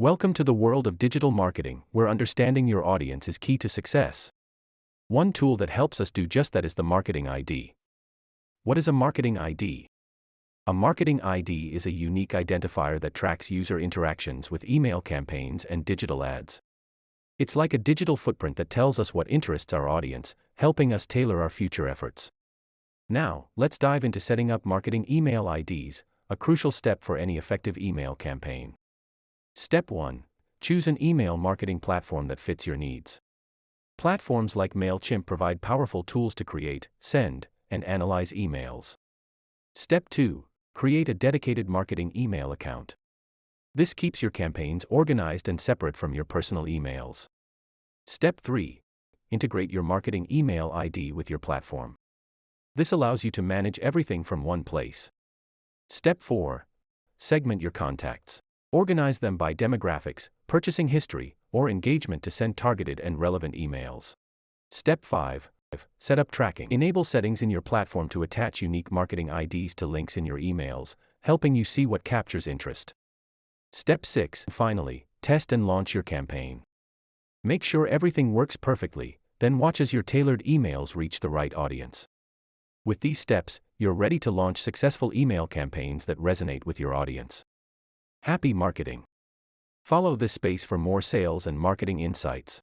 Welcome to the world of digital marketing, where understanding your audience is key to success. One tool that helps us do just that is the Marketing ID. What is a Marketing ID? A Marketing ID is a unique identifier that tracks user interactions with email campaigns and digital ads. It's like a digital footprint that tells us what interests our audience, helping us tailor our future efforts. Now, let's dive into setting up marketing email IDs, a crucial step for any effective email campaign. Step 1. Choose an email marketing platform that fits your needs. Platforms like MailChimp provide powerful tools to create, send, and analyze emails. Step 2. Create a dedicated marketing email account. This keeps your campaigns organized and separate from your personal emails. Step 3. Integrate your marketing email ID with your platform. This allows you to manage everything from one place. Step 4. Segment your contacts. Organize them by demographics, purchasing history, or engagement to send targeted and relevant emails. Step 5. Set up tracking. Enable settings in your platform to attach unique marketing IDs to links in your emails, helping you see what captures interest. Step 6. Finally, test and launch your campaign. Make sure everything works perfectly, then watch as your tailored emails reach the right audience. With these steps, you're ready to launch successful email campaigns that resonate with your audience. Happy marketing! Follow this space for more sales and marketing insights.